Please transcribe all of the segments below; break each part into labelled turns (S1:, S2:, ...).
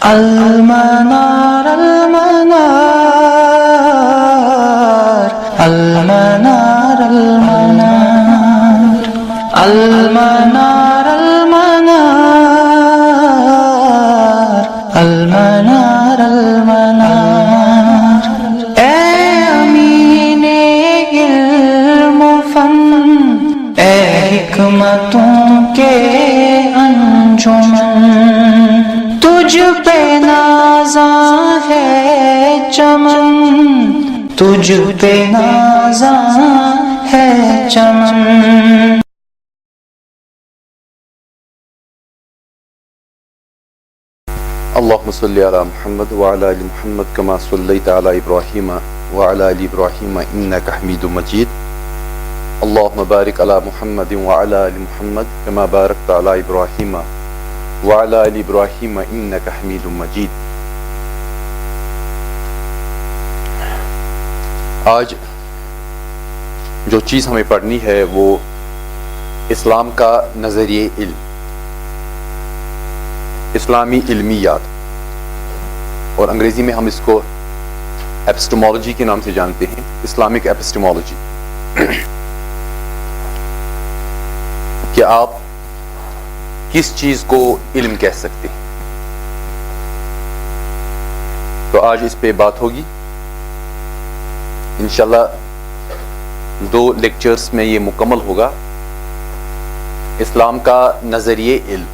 S1: المنار المنار المنار المنار المنار المنار المنار المنار اے امین علم و فن، اے حکمتوں کے انجمن، تجھ پہ نازاں ہے چمن، تجھ پہ نازاں ہے چمن۔
S2: اللهم صل على محمد وعلى آل محمد كما صليت على إبراهيم وعلى آل إبراهيم إنك حميد مجيد. اللهم بارك على محمد وعلى آل محمد كما باركت على إبراهيم وعلى آل إبراهيم إنك حميد مجيد. آج جو چیز ہمیں پڑھنی ہے وہ اسلام کا نظریہ علم، اسلامی علمیات، اور انگریزی میں ہم اس کو ایپسٹمولوجی کے نام سے جانتے ہیں، اسلامک ایپسٹمولوجی، کہ آپ کس چیز کو علم کہہ سکتے ہیں۔ تو آج اس پہ بات ہوگی انشاءاللہ، 2 لیکچرز میں یہ مکمل ہوگا، اسلام کا نظریہ علم۔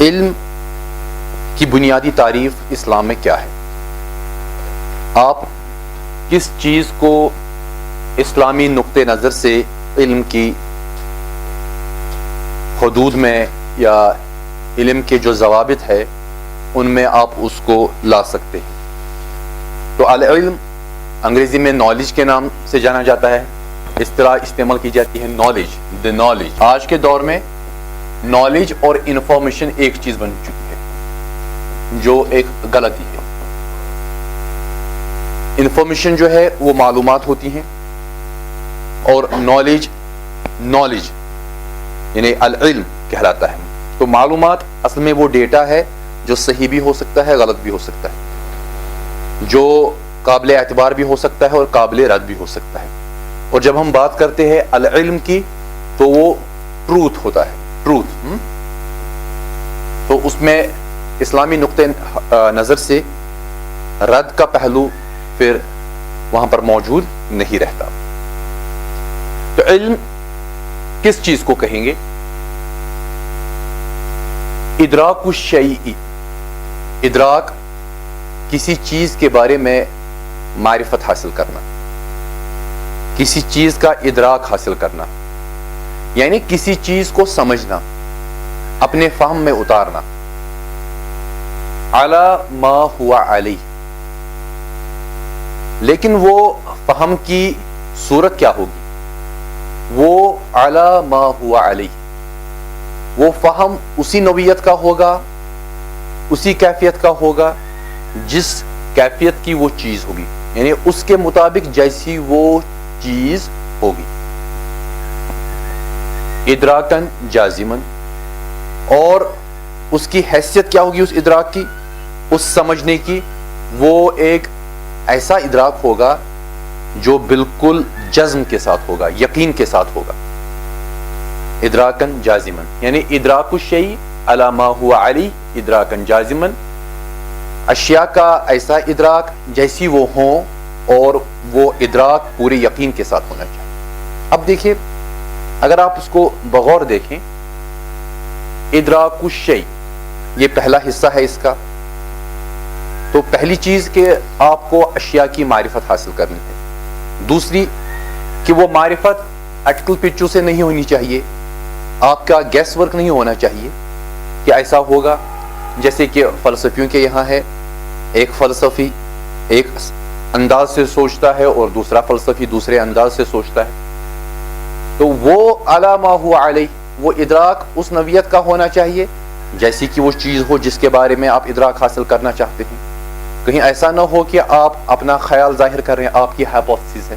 S2: علم کی بنیادی تعریف اسلام میں کیا ہے؟ آپ کس چیز کو اسلامی نقطہ نظر سے علم کی حدود میں یا علم کے جو ضوابط ہے ان میں آپ اس کو لا سکتے ہیں؟ تو العلم انگریزی میں نالج کے نام سے جانا جاتا ہے، اصطلاح استعمال کی جاتی ہے نالج، دی نالج۔ آج کے دور میں نالج اور انفارمیشن ایک چیز بن چکی ہے، جو ایک غلطی ہے۔ انفارمیشن جو ہے وہ معلومات ہوتی ہیں، اور نالج یعنی العلم کہلاتا ہے۔ تو معلومات اصل میں وہ ڈیٹا ہے جو صحیح بھی ہو سکتا ہے، غلط بھی ہو سکتا ہے، جو قابل اعتبار بھی ہو سکتا ہے اور قابل رد بھی ہو سکتا ہے۔ اور جب ہم بات کرتے ہیں العلم کی تو وہ ٹروتھ ہوتا ہے، ٹروتھ۔ تو اس میں اسلامی نقطہ نظر سے رد کا پہلو پھر وہاں پر موجود نہیں رہتا۔ تو علم کس چیز کو کہیں گے؟ ادراک الشیء، ادراک کسی چیز کے بارے میں معرفت حاصل کرنا، کسی چیز کا ادراک حاصل کرنا، یعنی کسی چیز کو سمجھنا، اپنے فہم میں اتارنا۔ علی ما ہوا علیہ، لیکن وہ فہم کی صورت کیا ہوگی؟ وہ علی ما ہوا علیہ، وہ فہم اسی نوعیت کا ہوگا، اسی کیفیت کا ہوگا جس کیفیت کی وہ چیز ہوگی، یعنی اس کے مطابق جیسی وہ چیز ہوگی۔ ادراکن جازمن، اور اس کی حیثیت کیا ہوگی اس ادراک کی، اس سمجھنے کی؟ وہ ایک ایسا ادراک ہوگا جو بالکل جزم کے ساتھ ہوگا، یقین کے ساتھ ہوگا۔ ادراکن جازمن یعنی ادراک الشیء علی ما ہوا علی ادراکن جازمن، اشیاء کا ایسا ادراک جیسی وہ ہوں، اور وہ ادراک پورے یقین کے ساتھ ہونا چاہیے۔ اب دیکھیے، اگر آپ اس کو بغور دیکھیں، ادراک الشیء یہ پہلا حصہ ہے اس کا۔ تو پہلی چیز کہ آپ کو اشیاء کی معرفت حاصل کرنی ہے، دوسری کہ وہ معرفت اٹکل پچو سے نہیں ہونی چاہیے، آپ کا گیس ورک نہیں ہونا چاہیے کہ ایسا ہوگا۔ جیسے کہ فلسفیوں کے یہاں ہے، ایک فلسفی ایک انداز سے سوچتا ہے اور دوسرا فلسفی دوسرے انداز سے سوچتا ہے، تو وہ علی ما ہوا علیہ، وہ ادراک اس نوعیت کا ہونا چاہیے جیسی کہ وہ چیز ہو جس کے بارے میں آپ ادراک حاصل کرنا چاہتے ہیں۔ کہیں ایسا نہ ہو کہ آپ اپنا خیال ظاہر کر رہے ہیں، آپ کی ہائپوتھیسس ہے۔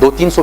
S2: 200-300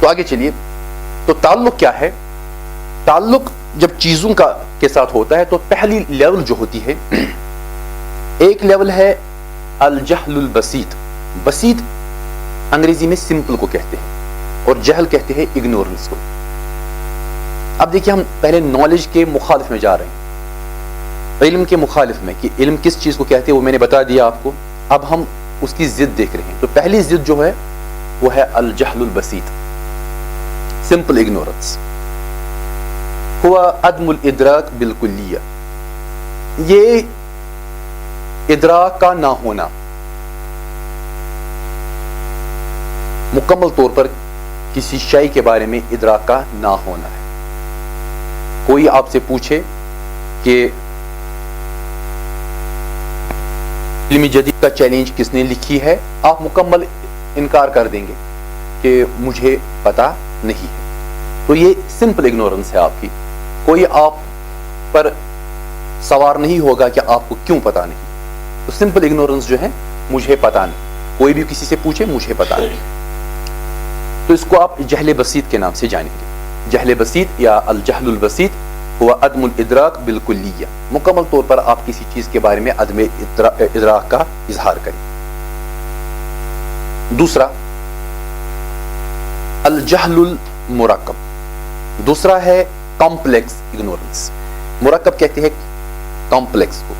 S2: تو آگے چلیے. تو تعلق کیا ہے؟ تعلق جب چیزوں کے ساتھ ہوتا ہے تو پہلی لیول جو ہوتی ہے، ایک لیول ہے الجہل البسیط. بسیط انگریزی میں سمپل کو کہتے ہیں اور جہل کہتے ہیں اگنورنس کو. اب دیکھیے ہم پہلے نالج کے مخالف میں جا رہے ہیں، علم کے مخالف میں، کہ علم کس چیز کو کہتے ہیں وہ میں نے بتا دیا آپ کو. اب ہم اس کی ضد دیکھ رہے ہیں. تو پہلی ضد جو ہے وہ ہے الجہل البسیط، سمپل اگنورنس. ہوا عدم الادراک بالکلیہ، یہ ادراک کا نہ ہونا، مکمل طور پر کسی شے کے بارے میں ادراک کا نہ ہونا ہے. کوئی آپ سے پوچھے کہ علم جدید کا چیلنج کس نے لکھی ہے، آپ مکمل انکار کر دیں گے کہ مجھے پتا نہیں ہے. تو یہ سمپل اگنورنس ہے آپ کی. کوئی آپ پر سوار نہیں ہوگا کہ آپ کو کیوں پتا نہیں. تو سمپل اگنورنس جو ہے مجھے پتا نہیں. کوئی بھی کسی سے پوچھے مجھے پتا نہیں، تو اس کو آپ جہل بسیط کے نام سے جانیں گے. جہل بسیط یا الجہل البسیط ہوا عدم الادراک بالکلیہ، مکمل طور پر آپ کسی چیز کے بارے میں عدم ادراک کا اظہار کریں. دوسرا الجہل المرکب، دوسرا ہے کمپلیکس اگنورنس. مرکب کہتے ہیں کمپلیکس کو.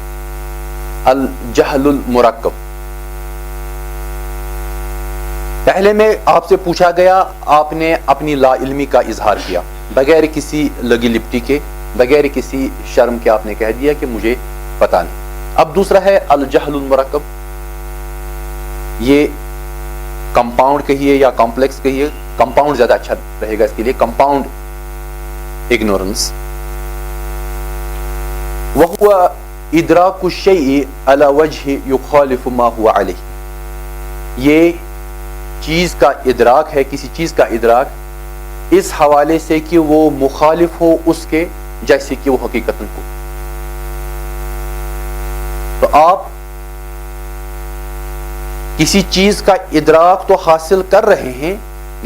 S2: الجہل المرکب، پہلے میں آپ سے پوچھا گیا، آپ نے اپنی لا علمی کا اظہار کیا بغیر کسی لگی لپٹی کے، بغیر کسی شرم کے آپ نے کہہ دیا کہ مجھے پتا نہیں. اب دوسرا ہے الجہل المرکب، یہ کمپاؤنڈ کہیے یا کمپلیکس کہیے، کمپاؤنڈ زیادہ اچھا رہے گا اس کے لیے. کمپاؤنڈ اگنورنس وہو ادراک الشیء علی وجہ یخالف ما هو علیہ، یہ چیز کا ادراک ہے، کسی چیز کا ادراک اس حوالے سے کہ وہ مخالف ہو اس کے جیسے کہ وہ حقیقتاً ہو. تو آپ کسی چیز کا ادراک تو حاصل کر رہے ہیں،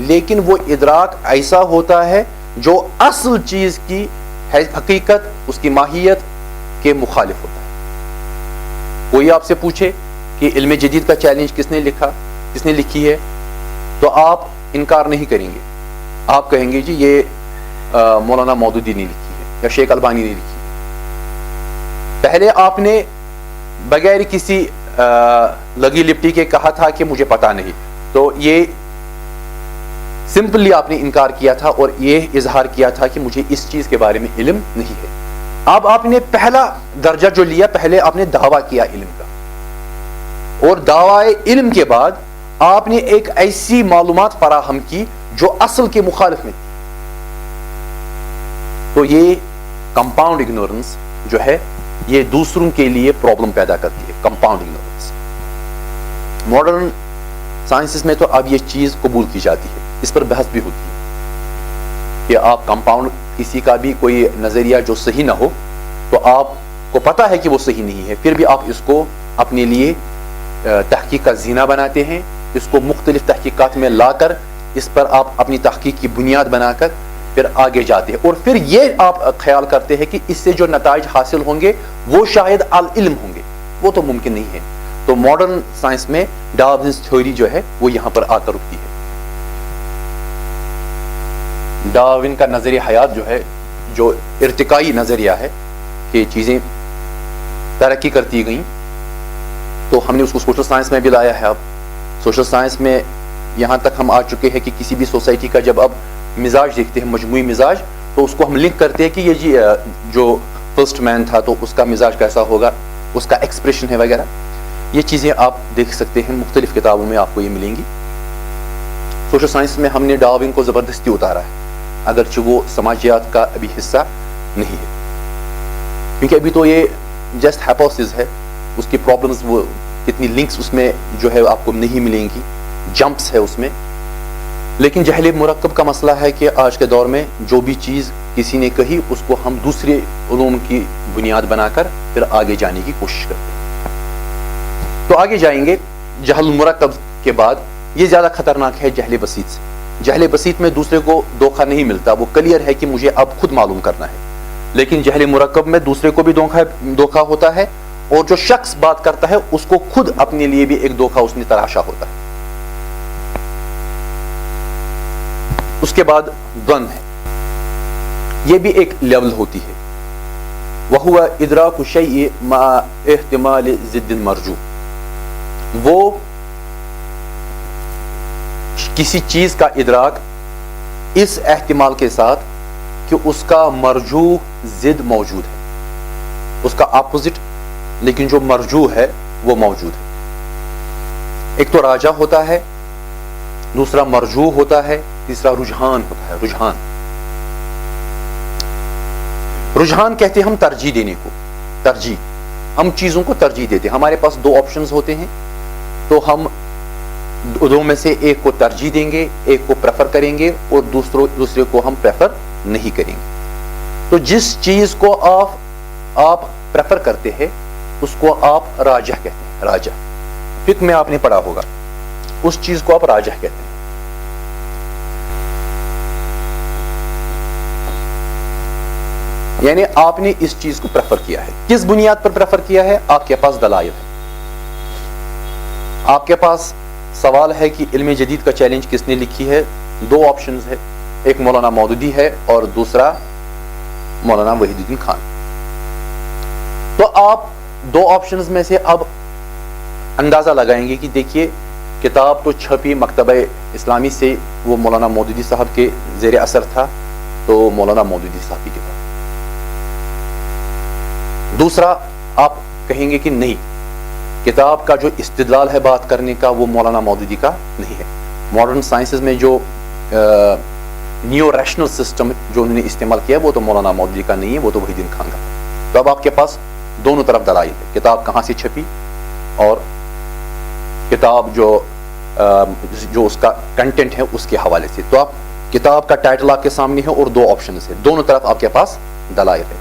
S2: لیکن وہ ادراک ایسا ہوتا ہے جو اصل چیز کی حقیقت، اس کی ماہیت کے مخالف ہوتا ہے. کوئی آپ سے پوچھے کہ علم جدید کا چیلنج کس نے لکھی ہے، تو آپ انکار نہیں کریں گے. آپ کہیں گے جی یہ مولانا مودودی نے لکھی ہے یا شیخ البانی نے لکھی ہے. پہلے آپ نے بغیر کسی لگی لپٹی کے کہا تھا کہ مجھے پتا نہیں، تو یہ سمپلی آپ نے انکار کیا تھا اور یہ اظہار کیا تھا کہ مجھے اس چیز کے بارے میں علم نہیں ہے. اب آپ نے پہلا درجہ جو لیا، پہلے آپ نے دعویٰ کیا علم کا، اور دعوی علم کے بعد آپ نے ایک ایسی معلومات فراہم کی جو اصل کے مخالف میں تھی. تو یہ کمپاؤنڈ اگنورنس جو ہے یہ دوسروں کے لیے پرابلم پیدا کرتی ہے. کمپاؤنڈ اگنورنس ماڈرن سائنسز میں تو اب یہ چیز قبول کی جاتی ہے، اس پر بحث بھی ہوتی ہے کہ آپ کمپاؤنڈ کسی کا بھی کوئی نظریہ جو صحیح نہ ہو تو آپ کو پتا ہے کہ وہ صحیح نہیں ہے، پھر بھی آپ اس کو اپنے لیے تحقیق کا زینہ بناتے ہیں، اس کو مختلف تحقیقات میں لا کر اس پر آپ اپنی تحقیق کی بنیاد بنا کر پھر آگے جاتے ہیں، اور پھر یہ آپ خیال کرتے ہیں کہ اس سے جو نتائج حاصل ہوں گے وہ شاید العلم ہوں گے. وہ تو ممکن نہیں ہے. تو ماڈرن سائنس میں ڈارونز تھیوری جو ہے وہ یہاں پر آ کر رکتی ہے. ڈارون کا نظریہ حیات جو ہے، جو ارتقائی نظریہ ہے کہ چیزیں ترقی کرتی گئیں، تو ہم نے اس کو سوشل سائنس میں بھی لایا ہے. اب سوشل سائنس میں یہاں تک ہم آ چکے ہیں کہ کسی بھی سوسائٹی کا جب اب مزاج دیکھتے ہیں، مجموعی مزاج، تو اس کو ہم لنک کرتے ہیں کہ یہ جی جو فرسٹ مین تھا تو اس کا مزاج کیسا ہوگا، اس کا ایکسپریشن ہے وغیرہ. یہ چیزیں آپ دیکھ سکتے ہیں، مختلف کتابوں میں آپ کو یہ ملیں گی. سوشل سائنس میں ہم نے ڈارون کو زبردستی اتارا ہے، اگرچہ وہ سماجیات کا ابھی حصہ نہیں ہے، کیونکہ ابھی تو یہ جسٹ ہائپوتھیسس ہے. اس کی پرابلمز، وہ کتنی لنکس اس میں جو ہے آپ کو نہیں ملیں گی، جمپس ہے اس میں. لیکن جہل مرکب کا مسئلہ ہے کہ آج کے دور میں جو بھی چیز کسی نے کہی اس کو ہم دوسرے علوم کی بنیاد بنا کر پھر آگے جانے کی کوشش کرتے ہیں. تو آگے جائیں گے. جہل مرکب کے بعد یہ زیادہ خطرناک ہے جہل بسیط سے. جہل بسیط میں دوسرے کو دھوکہ نہیں ملتا، وہ کلیئر ہے کہ مجھے اب خود معلوم کرنا ہے. لیکن جہل مرکب میں دوسرے کو بھی دھوکہ ہوتا ہے، اور جو شخص بات کرتا ہے اس کو خود اپنے لیے بھی ایک دھوکہ اس نے تراشا ہوتا ہے. اس کے بعد ظن ہے، یہ بھی ایک لیول ہوتی ہے. وَهُوَ إِدْرَاكُ الشَّيْءِ مَعَ احتمال ضد مرجو، وہ کسی چیز کا ادراک اس احتمال کے ساتھ کہ اس کا مرجو ضد موجود ہے، اس کا اپوزٹ لیکن جو مرجو ہے وہ موجود ہے. ایک تو راجع ہوتا ہے، دوسرا مرجو ہوتا ہے، تیسرا رجحان ہوتا ہے. رجحان کہتے ہیں ہم ترجیح دینے کو. ترجیح، ہم چیزوں کو ترجیح دیتے ہیں. ہمارے پاس دو آپشنز ہوتے ہیں تو ہم دو میں سے ایک کو ترجیح دیں گے، ایک کو پریفر کریں گے، اور دوسرے کو ہم پریفر نہیں کریں گے. تو جس چیز کو آپ پریفر کرتے ہیں اس کو آپ راجح کہتے ہیں. راجح فقہ میں آپ نے پڑھا ہوگا، اس چیز کو آپ راجح کہتے ہیں. یعنی آپ نے اس چیز کو پریفر کیا ہے. کس بنیاد پر پریفر کیا ہے؟ آپ کے پاس دلائل ہے. آپ کے پاس سوال ہے کہ علم جدید کا چیلنج کس نے لکھی ہے. دو آپشنز ہے، ایک مولانا مودودی ہے اور دوسرا مولانا وحید الدین خان. تو آپ دو آپشنز میں سے اب اندازہ لگائیں گے کہ دیکھیے کتاب تو چھپی مکتبہ اسلامی سے، وہ مولانا مودودی صاحب کے زیر اثر تھا، تو مولانا مودودی صاحب کی کتاب. دوسرا آپ کہیں گے کہ نہیں، کتاب کا جو استدلال ہے بات کرنے کا وہ مولانا مودودی کا نہیں ہے. ماڈرن سائنسز میں جو نیو ریشنل سسٹم جو انہوں نے استعمال کیا وہ تو مولانا مودودی کا نہیں ہے، وہ تو وحید الدین خان کا. تو اب آپ کے پاس دونوں طرف دلائل ہے، کتاب کہاں سے چھپی اور کتاب جو اس کا کنٹینٹ ہے اس کے حوالے سے. تو آپ کتاب کا ٹائٹل آپ کے سامنے ہے اور دو آپشنز ہے، دونوں طرف آپ کے پاس دلائل ہے.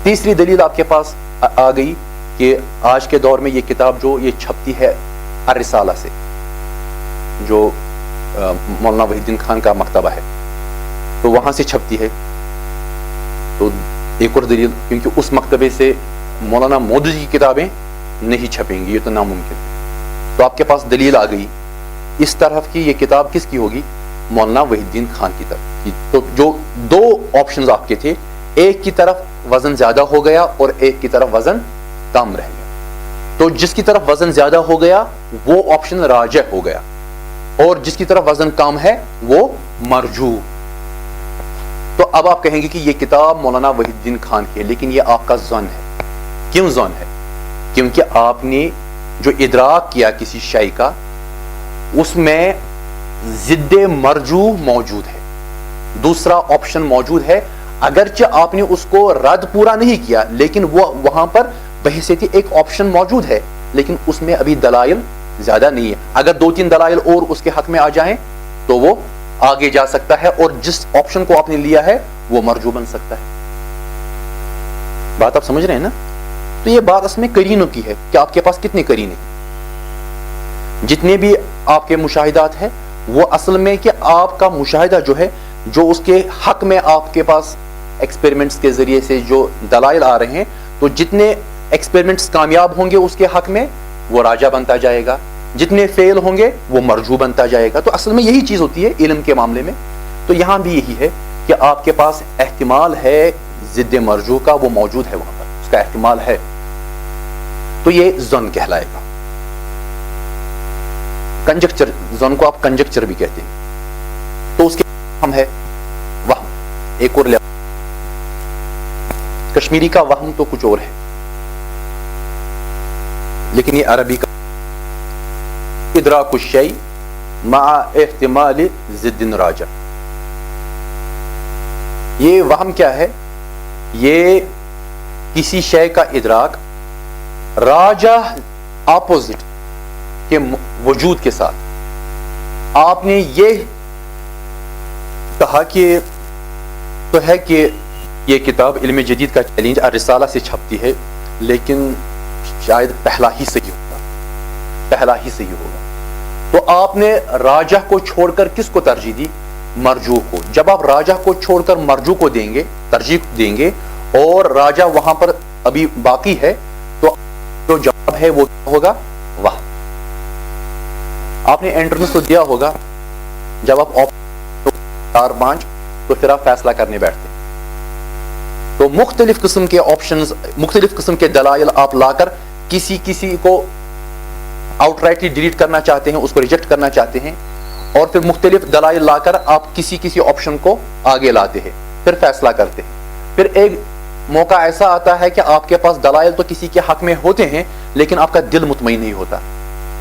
S2: تیسری دلیل آپ کے پاس آ گئی کہ آج کے دور میں یہ کتاب جو یہ چھپتی ہے الرسالہ سے، جو مولانا وحید الدین خان کا مکتبہ ہے، تو وہاں سے چھپتی ہے. تو ایک اور دلیل، کیونکہ اس مکتبے سے مولانا مودودی کی کتابیں نہیں چھپیں گی، یہ تو ناممکن ہے. تو آپ کے پاس دلیل آ گئی اس طرف کی یہ کتاب کس کی ہوگی؟ مولانا وحید الدین خان کی طرف کی. تو جو دو آپشنز آپ کے تھے، ایک کی طرف وزن زیادہ ہو گیا اور ایک کی طرف وزن کم رہ گیا. تو جس کی طرف وزن زیادہ ہو گیا وہ آپشن راجح ہو گیا، اور جس کی طرف وزن کم ہے وہ مرجو. تو اب آپ کہیں گے کہ یہ کتاب مولانا وحید الدین خان کی ہے، لیکن یہ آپ کا ظن ہے. کیوں ظن ہے؟ کیونکہ آپ نے جو ادراک کیا کسی شے کا، اس میں ضد مرجو موجود ہے، دوسرا آپشن موجود ہے. اگرچہ آپ نے اس کو رد پورا نہیں کیا، لیکن وہ وہاں پر بحیثیت ایک آپشن موجود ہے، لیکن اس میں ابھی دلائل زیادہ نہیں ہے. اگر دو تین دلائل اور اس کے حق میں آ جائیں تو وہ آگے جا سکتا ہے، اور جس آپشن کو آپ نے لیا ہے وہ مرجو بن سکتا ہے. بات آپ سمجھ رہے ہیں نا؟ تو یہ بات اس میں قرینوں کی ہے کہ آپ کے پاس کتنے قرینے، جتنے بھی آپ کے مشاہدات ہیں وہ اصل میں کہ آپ کا مشاہدہ جو ہے، جو اس کے حق میں آپ کے پاس ایکسپیریمنٹس کے ذریعے سے جو دلائل آ رہے ہیں، تو جتنے ایکسپیریمنٹس کامیاب ہوں گے اس کے حق میں وہ راجہ بنتا جائے گا، جتنے فیل ہوں گے وہ مرجو بنتا جائے گا. تو اصل میں یہی چیز ہوتی ہے علم کے معاملے میں. تو یہاں بھی یہی ہے کہ آپ کے پاس احتمال ہے ضد مرجو کا، وہ موجود ہے وہاں پر، اس کا احتمال ہے. تو یہ ظن کہلائے گا. کنجکچر، ظن کو آپ کنجکچر بھی کہتے ہیں. تو اس کے وہم ہے، وہم ایک اور لیول. کشمیری کا وہم تو کچھ اور ہے، لیکن یہ عربی کا ادراک الشیء مع احتمال ضد راجع. یہ وہم کیا ہے؟ یہ کسی شے کا ادراک راجع اپوزٹ کے وجود کے ساتھ. آپ نے یہ کہا کہ تو ہے کہ یہ کتاب علم جدید کا چیلنج الرسالہ سے چھپتی ہے، لیکن شاید پہلا ہی صحیح ہوگا. تو آپ نے راجح کو چھوڑ کر کس کو ترجیح دی؟ مرجوح کو. جب آپ راجح کو چھوڑ کر مرجوح کو دیں گے, ترجیح دیں گے, اور راجح وہاں پر ابھی باقی ہے, تو جو جواب ہے وہ کیا ہوگا؟ وہم. آپ نے انٹرنس تو دیا ہوگا, جب آپ 4-5 تو پھر آپ فیصلہ کرنے بیٹھتے ہیں, تو مختلف قسم کے آپشنز, مختلف قسم کے دلائل آپ لا کر کسی کو آؤٹ رائٹلی ڈیلیٹ کرنا چاہتے ہیں, اس کو ریجیکٹ کرنا چاہتے ہیں, اور پھر مختلف دلائل لا کر آپ کسی آپشن کو آگے لاتے ہیں, پھر فیصلہ کرتے ہیں. پھر ایک موقع ایسا آتا ہے کہ آپ کے پاس دلائل تو کسی کے حق میں ہوتے ہیں, لیکن آپ کا دل مطمئن نہیں ہوتا,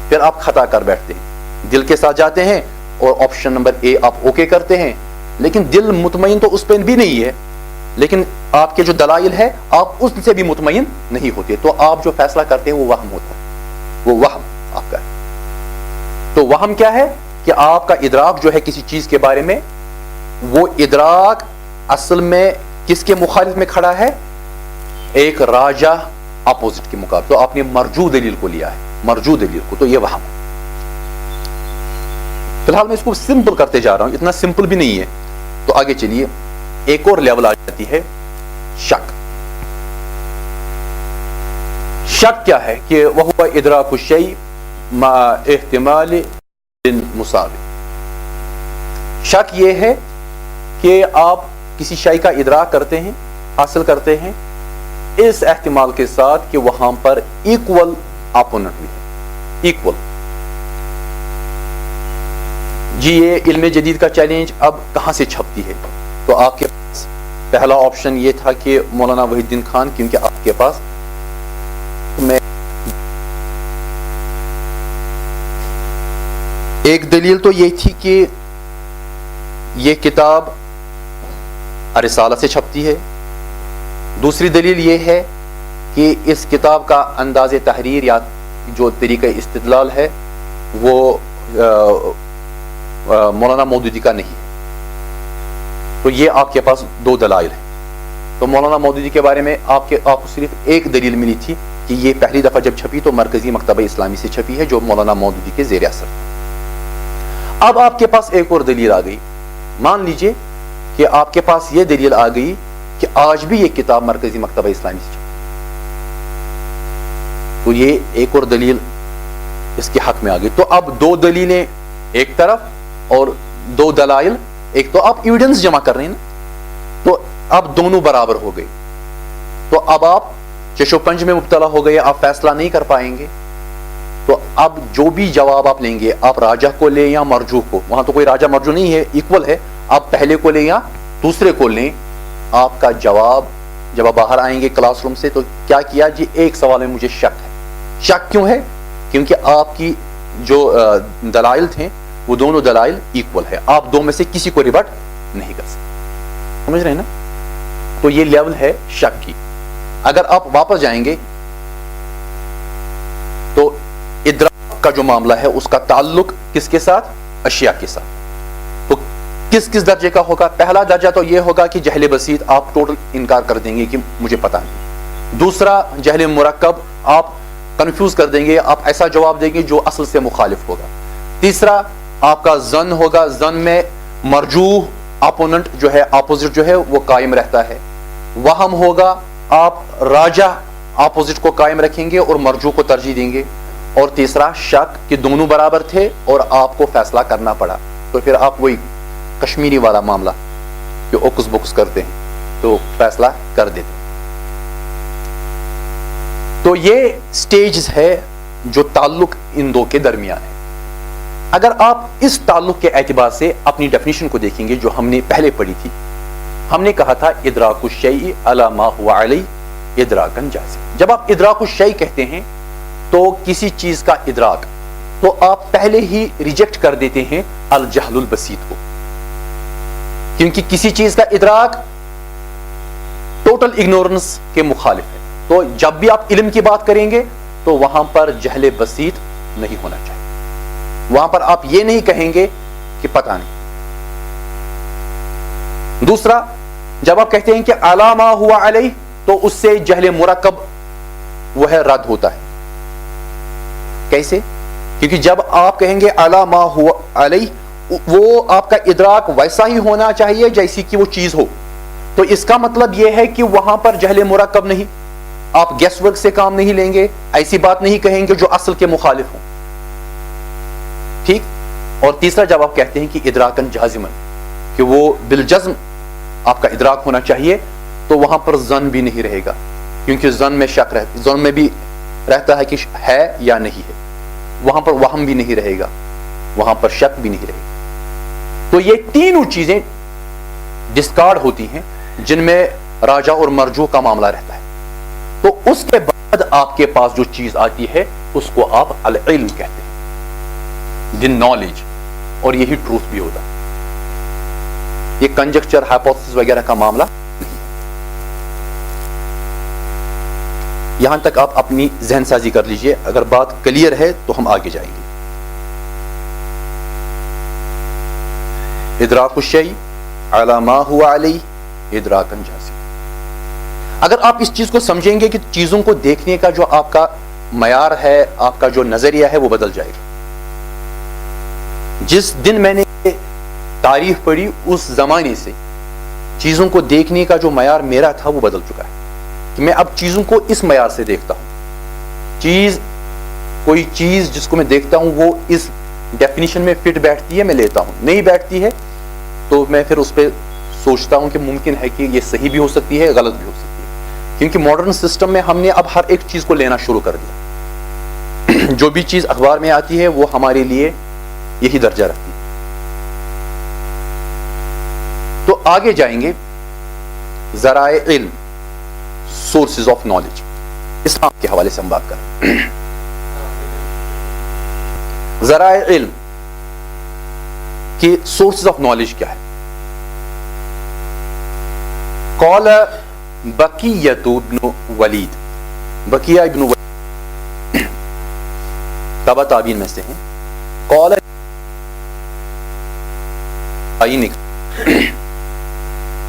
S2: پھر آپ خطا کر بیٹھتے ہیں, دل کے ساتھ جاتے ہیں اور آپشن نمبر اے آپ اوکے کرتے ہیں, لیکن دل مطمئن تو اس پہ بھی نہیں ہے, لیکن آپ کے جو دلائل ہے آپ اس سے بھی مطمئن نہیں ہوتے, تو آپ جو فیصلہ کرتے ہیں وہ وہم ہوتا ہے, وہ وہم آپ کا ہے. تو وہم کیا ہے کہ آپ کا ادراک جو ہے کسی چیز کے بارے میں, وہ ادراک اصل میں کس کے مخالف میں کھڑا ہے؟ ایک راجح اپوزٹ کے مقابلے. تو آپ نے مرجوح دلیل کو لیا ہے, مرجوح دلیل کو, تو یہ وہم. فی الحال میں اس کو سمپل کرتے جا رہا ہوں, اتنا سمپل بھی نہیں ہے. تو آگے چلیے, ایک اور لیول آ جاتی ہے شک. شک کیا ہے کہ وہ ادراک الشیء مع احتمال مساوی. شک یہ ہے کہ آپ کسی شے کا ادراک کرتے ہیں, حاصل کرتے ہیں, اس احتمال کے ساتھ کہ وہاں پر ایکول اپوننٹ بھی ہے, ایکول. جی یہ علم جدید کا چیلنج اب کہاں سے چھپتی ہے؟ تو آپ کے پاس پہلا آپشن یہ تھا کہ مولانا وحید الدین خان, کیونکہ آپ کے پاس ایک دلیل تو یہ تھی کہ یہ کتاب رسالہ سے چھپتی ہے. دوسری دلیل یہ ہے کہ اس کتاب کا انداز تحریر یا جو طریقہ استدلال ہے وہ مولانا مودودی کا نہیں ہے. تو یہ آپ کے پاس دو دلائل ہیں. تو مولانا مودودی کے بارے میں آپ کو صرف ایک دلیل ملی تھی کہ یہ پہلی دفعہ جب چھپی تو مرکزی مکتبہ اسلامی سے چھپی ہے, جو مولانا مودودی کے زیر اثر. اب آپ کے پاس ایک اور دلیل آ گئی. مان لیجئے کہ آپ کے پاس یہ دلیل آ گئی کہ آج بھی یہ کتاب مرکزی مکتبہ اسلامی سے چھپی, تو یہ ایک اور دلیل اس کے حق میں آ گئی. تو اب دو دلیلیں ایک طرف اور دو دلائل ایک, تو آپ ایویڈنس جمع کر رہے ہیں نا, تو اب دونوں برابر ہو گئی. تو اب آپ چش و پنج میں مبتلا ہو گئے, آپ فیصلہ نہیں کر پائیں گے. تو اب جو بھی جواب آپ لیں گے, آپ راجح کو لیں یا مرجوح کو, وہاں تو کوئی راجح مرجوح نہیں ہے, ایکول ہے, آپ پہلے کو لیں یا دوسرے کو لیں, آپ کا جواب جب آپ باہر آئیں گے کلاس روم سے تو کیا کیا جی, ایک سوال میں مجھے شک ہے. شک کیوں ہے؟ کیونکہ آپ کی جو دلائل تھے وہ دونوں دلائل ایکول ہے, آپ دو میں سے کسی کو ریبٹ نہیں کر سکتے. سمجھ رہے ہیں نا؟ تو یہ لیول ہے شک کی. اگر آپ واپس جائیں گے تو ادراک کا جو معاملہ ہے اس کا تعلق کس کے ساتھ؟ اشیاء کے ساتھ. تو کس درجے کا ہوگا؟ پہلا درجہ تو یہ ہوگا کہ جہل بسیط, آپ ٹوٹل انکار کر دیں گے کہ مجھے پتہ نہیں. دوسرا جہل مرکب, آپ کنفیوز کر دیں گے, آپ ایسا جواب دیں گے جو اصل سے مخالف ہوگا. تیسرا آپ کا ظن ہوگا, ظن میں مرجوح اپوننٹ جو ہے, اپوزٹ جو ہے وہ قائم رہتا ہے. وہم ہوگا, آپ راجح اپوزٹ کو قائم رکھیں گے اور مرجوح کو ترجیح دیں گے. اور تیسرا شک کہ دونوں برابر تھے اور آپ کو فیصلہ کرنا پڑا, تو پھر آپ وہی کشمیری والا معاملہ جو اوکس بوکس کرتے ہیں تو فیصلہ کر دیتے ہیں. تو یہ سٹیجز ہے جو تعلق ان دو کے درمیان ہے. اگر آپ اس تعلق کے اعتبار سے اپنی ڈیفینیشن کو دیکھیں گے جو ہم نے پہلے پڑھی تھی, ہم نے کہا تھا ادراک الشیء علی ما هو علی ادراکا جازما. جب آپ ادراک الشیء کہتے ہیں تو کسی چیز کا ادراک, تو آپ پہلے ہی ریجیکٹ کر دیتے ہیں الجہل البسیط کو, کیونکہ کسی چیز کا ادراک ٹوٹل اگنورنس کے مخالف ہے. تو جب بھی آپ علم کی بات کریں گے تو وہاں پر جہل بسیط نہیں ہونا چاہیے. وہاں پر آپ یہ نہیں کہیں گے کہ پتہ نہیں. دوسرا, جب آپ کہتے ہیں کہ علی ما هو علیہ, تو اس سے جہل مرکب وہ ہے رد ہوتا ہے. کیسے؟ کیونکہ جب آپ کہیں گے علی ما هو علیہ وہ آپ کا ادراک ویسا ہی ہونا چاہیے جیسی کہ وہ چیز ہو. تو اس کا مطلب یہ ہے کہ وہاں پر جہل مرکب نہیں, آپ گیس ورک سے کام نہیں لیں گے, ایسی بات نہیں کہیں گے جو اصل کے مخالف ہوں. ٹھیک. اور تیسرا جب آپ کہتے ہیں کہ ادراکن جازمن, کہ وہ بالجزم آپ کا ادراک ہونا چاہیے, تو وہاں پر ظن بھی نہیں رہے گا, کیونکہ ظن میں شک رہتا, ظن میں بھی رہتا ہے کہ ہے یا نہیں ہے. وہاں پر وہم بھی نہیں رہے گا, وہاں پر شک بھی نہیں رہے گا. تو یہ تینوں چیزیں ڈسکارڈ ہوتی ہیں جن میں راجع اور مرجوح کا معاملہ رہتا ہے. تو اس کے بعد آپ کے پاس جو چیز آتی ہے اس کو آپ العلم کہتے ہیں, دی نالج, اور یہی ٹروتھ بھی ہوتا ہے. یہ کنجکچر, ہائپوتھیسس وغیرہ کا معاملہ نہیں ہے. یہاں تک آپ اپنی ذہن سازی کر لیجئے. اگر بات کلیئر ہے تو ہم آگے جائیں گے. ادراک الشیء علی ما هو علیہ ادراکا جازما. اگر آپ اس چیز کو سمجھیں گے کہ چیزوں کو دیکھنے کا جو آپ کا معیار ہے, آپ کا جو نظریہ ہے, وہ بدل جائے گا. جس دن میں نے تاریخ پڑھی اس زمانے سے چیزوں کو دیکھنے کا جو معیار میرا تھا وہ بدل چکا ہے, کہ میں اب چیزوں کو اس معیار سے دیکھتا ہوں. کوئی چیز جس کو میں دیکھتا ہوں وہ اس ڈیفینیشن میں فٹ بیٹھتی ہے, میں لیتا ہوں. نہیں بیٹھتی ہے تو میں پھر اس پہ سوچتا ہوں کہ ممکن ہے کہ یہ صحیح بھی ہو سکتی ہے, غلط بھی ہو سکتی ہے. کیونکہ ماڈرن سسٹم میں ہم نے اب ہر ایک چیز کو لینا شروع کر دیا. جو بھی چیز اخبار میں آتی ہے وہ ہمارے لیے یہی درجہ رکھتی ہے. تو آگے جائیں گے. ذرائع علم, سورسز آف نالج, اسلام کے حوالے سے ہم بات کریں. ذرائع علم کی سورسز آف نالج کیا ہے؟ قال بقیۃ ابن ولید, بقیہ ابن ولید تبع تابعین میں سے ہیں. قال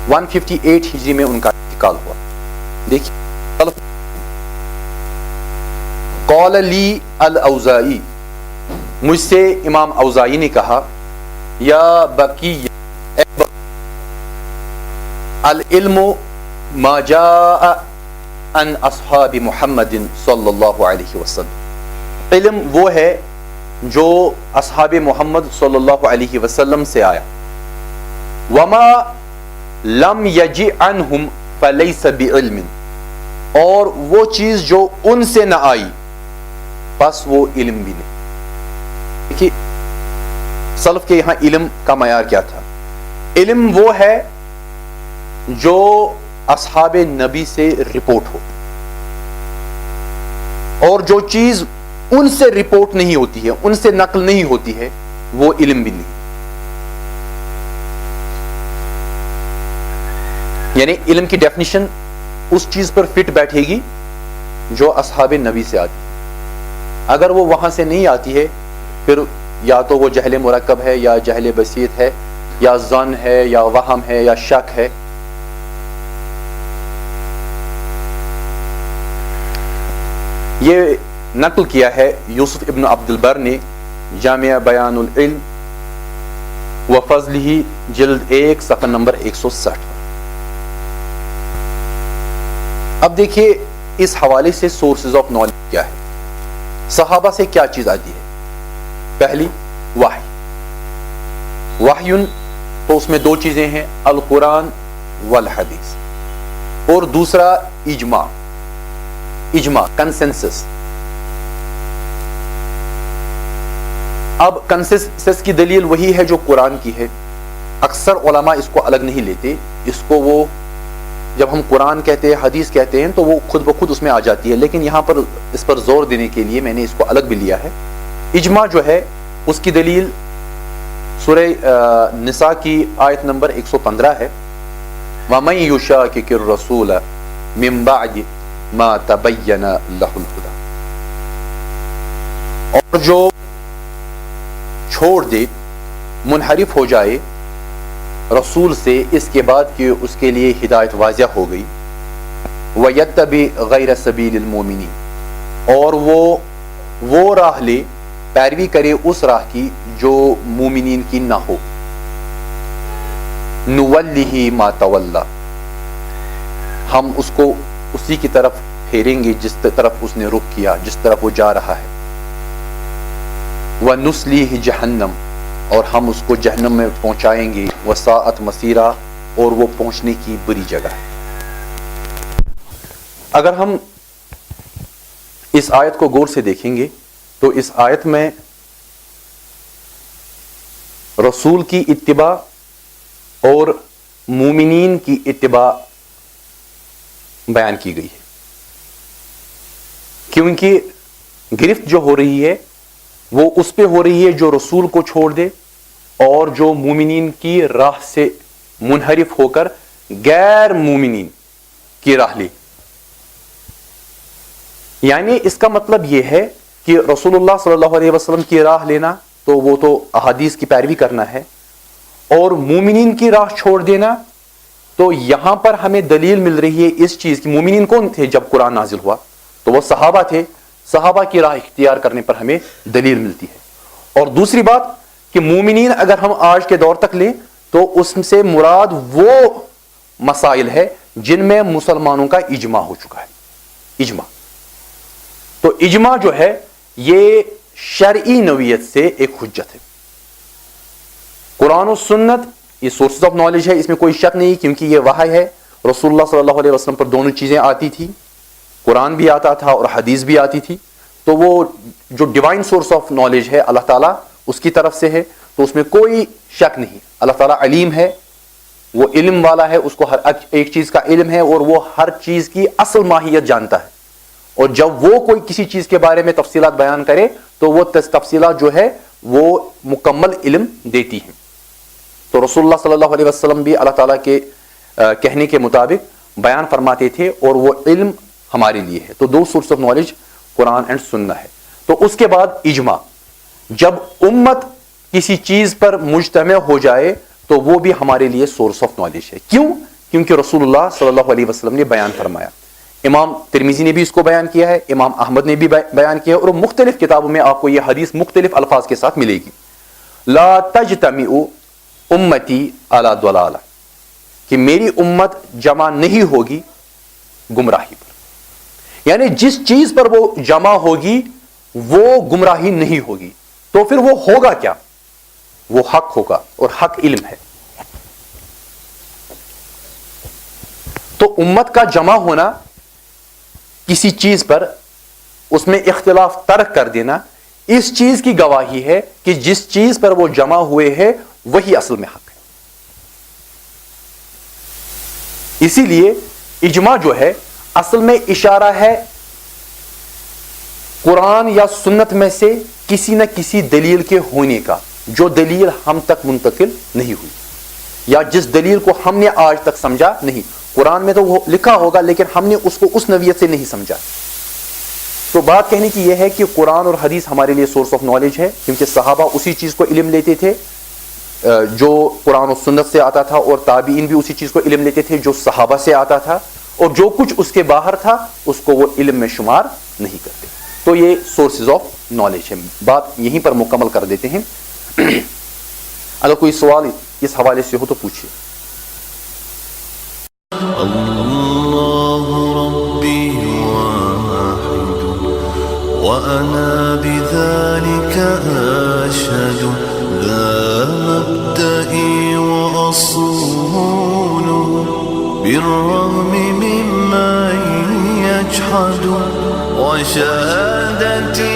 S2: 158 ہجری میں ان کا انتقال ہوا. دیکھیے, قال لی الاوزاعی, مجھ سے امام اوزاعی نے کہا, یا بقی العلم ما جاء عن اصحاب محمد صلی اللہ علیہ وسلم. علم وہ ہے جو اصحاب محمد صلی اللہ علیہ وسلم سے آیا. وما لم یجی عنہم فلیس بعلم, اور وہ چیز جو ان سے نہ آئی بس وہ علم بھی نہیں. دیکھیے سلف کے یہاں علم کا معیار کیا تھا؟ علم وہ ہے جو اصحاب نبی سے رپورٹ ہو, اور جو چیز ان سے رپورٹ نہیں ہوتی ہے, ان سے نقل نہیں ہوتی ہے, وہ علم بھی نہیں. یعنی علم کی ڈیفینیشن اس چیز پر فٹ بیٹھے گی جو اصحاب نبی سے آتی ہے. اگر وہ وہاں سے نہیں آتی ہے پھر یا تو وہ جہل مرکب ہے, یا جہل بسیط ہے, یا ظن ہے, یا وہم ہے, یا شک ہے. یہ نقل کیا ہے یوسف ابن عبد البر نے جامع بیان العلم و فضلہ جلد 1 صفحہ نمبر 160. اب دیکھیے اس حوالے سے سورسز آف نالج کیا ہے. صحابہ سے کیا چیز آتی ہے؟ پہلی وحی. وحی تو اس میں دو چیزیں ہیں, القرآن والحدیث, اور دوسرا اجماع. اجماع کنسنسس. اب کنسنسس کی دلیل وہی ہے جو قرآن کی ہے. اکثر علماء اس کو الگ نہیں لیتے, اس کو وہ جب ہم قرآن کہتے ہیں, حدیث کہتے ہیں, تو وہ خود بخود اس میں آ جاتی ہے. لیکن یہاں پر اس پر زور دینے کے لیے میں نے اس کو الگ بھی لیا ہے. اجماع جو ہے اس کی دلیل سورہ نساء کی آیت نمبر 115 ہے, وَمَن يُشَاقِقِ الرَّسُولَ مِن بَعْدِ مَا تَبَيَّنَ لَهُ الْهُدَى, اور جو چھوڑ دے, منحرف ہو جائے رسول سے اس کے بعد کہ اس کے لیے ہدایت واضح ہو گئی, وَيَتَّبِعْ غَيْرَ سَبِيلِ الْمُؤْمِنِينَ, اور وہ راہ لے پیروی کرے اس راہ کی جو مومنین کی نہ ہو، نولیہ ما تولی، ہم اس کو اسی کی طرف پھیریں گے جس طرف اس نے رخ کیا، جس طرف وہ جا رہا ہے، وَنُسْلِيهِ جہنم، اور ہم اس کو جہنم میں پہنچائیں گے، وَسَاءَتْ مَصِيرًا، اور وہ پہنچنے کی بری جگہ ہے۔ اگر ہم اس آیت کو غور سے دیکھیں گے تو اس آیت میں رسول کی اتباع اور مومنین کی اتباع بیان کی گئی ہے، کیونکہ گرفت جو ہو رہی ہے وہ اس پہ ہو رہی ہے جو رسول کو چھوڑ دے اور جو مومنین کی راہ سے منحرف ہو کر غیر مومنین کی راہ لی۔ یعنی اس کا مطلب یہ ہے کہ رسول اللہ صلی اللہ علیہ وسلم کی راہ لینا تو وہ تو احادیث کی پیروی کرنا ہے، اور مومنین کی راہ چھوڑ دینا تو یہاں پر ہمیں دلیل مل رہی ہے اس چیز کی۔ مومنین کون تھے جب قرآن نازل ہوا؟ تو وہ صحابہ تھے، صحابہ کی راہ اختیار کرنے پر ہمیں دلیل ملتی ہے۔ اور دوسری بات کہ مومنین اگر ہم آج کے دور تک لیں تو اس سے مراد وہ مسائل ہے جن میں مسلمانوں کا اجماع ہو چکا ہے، اجماع۔ تو اجماع جو ہے یہ شرعی نوعیت سے ایک حجت ہے۔ قرآن و سنت یہ سورسز آف نالج ہے، اس میں کوئی شک نہیں، کیونکہ یہ وحی ہے۔ رسول اللہ صلی اللہ علیہ وسلم پر دونوں چیزیں آتی تھی، قرآن بھی آتا تھا اور حدیث بھی آتی تھی، تو وہ جو ڈیوائن سورس آف نالج ہے اللہ تعالیٰ اس کی طرف سے ہے، تو اس میں کوئی شک نہیں۔ اللہ تعالیٰ علیم ہے، وہ علم والا ہے، اس کو ہر ایک چیز کا علم ہے، اور وہ ہر چیز کی اصل ماہیت جانتا ہے، اور جب وہ کوئی کسی چیز کے بارے میں تفصیلات بیان کرے تو وہ تفصیلات جو ہے وہ مکمل علم دیتی ہیں۔ تو رسول اللہ صلی اللہ علیہ وسلم بھی اللہ تعالیٰ کے کہنے کے مطابق بیان فرماتے تھے، اور وہ علم ہمارے لیے ہے۔ تو دو source of knowledge Quran and Sunnah ہے۔ تو اس کے بعد اجماع، جب امت کسی چیز پر مجتمع ہو جائے تو وہ بھی ہمارے لیے سورس آف نالج ہے۔ کیوں؟ کیونکہ رسول اللہ صلی اللہ علیہ وسلم نے بیان فرمایا۔ امام ترمذی نے بھی اس کو بیان کیا ہے، امام احمد نے بھی بیان کیا ہے، اور مختلف کتابوں میں آپ کو یہ حدیث مختلف الفاظ کے ساتھ ملے گی۔ لا تجتمع امتی علی ضلالہ، کہ میری امت جمع نہیں ہوگی گمراہی پر، یعنی جس چیز پر وہ جمع ہوگی وہ گمراہی نہیں ہوگی، تو پھر وہ ہوگا کیا؟ وہ حق ہوگا، اور حق علم ہے۔ تو امت کا جمع ہونا کسی چیز پر، اس میں اختلاف ترک کر دینا، اس چیز کی گواہی ہے کہ جس چیز پر وہ جمع ہوئے ہیں وہی اصل میں حق ہے۔ اسی لیے اجماع جو ہے اصل میں اشارہ ہے قرآن یا سنت میں سے کسی نہ کسی دلیل کے ہونے کا، جو دلیل ہم تک منتقل نہیں ہوئی، یا جس دلیل کو ہم نے آج تک سمجھا نہیں۔ قرآن میں تو وہ لکھا ہوگا لیکن ہم نے اس کو اس نوعیت سے نہیں سمجھا۔ تو بات کہنے کی یہ ہے کہ قرآن اور حدیث ہمارے لیے سورس آف نالج ہے، کیونکہ صحابہ اسی چیز کو علم لیتے تھے جو قرآن و سنت سے آتا تھا، اور تابعین بھی اسی چیز کو علم لیتے تھے جو صحابہ سے آتا تھا، اور جو کچھ اس کے باہر تھا اس کو وہ علم میں شمار نہیں کرتے۔ تو یہ سورسز آف نالج ہے۔ بات یہیں پر مکمل کر دیتے ہیں۔ اگر کوئی سوال اس حوالے سے ہو تو پوچھیے۔
S3: اللہ ربی واحد وأنا بذلك أشهد لا مبدئي وأصول بالرغم ممن يجحد وشهادتي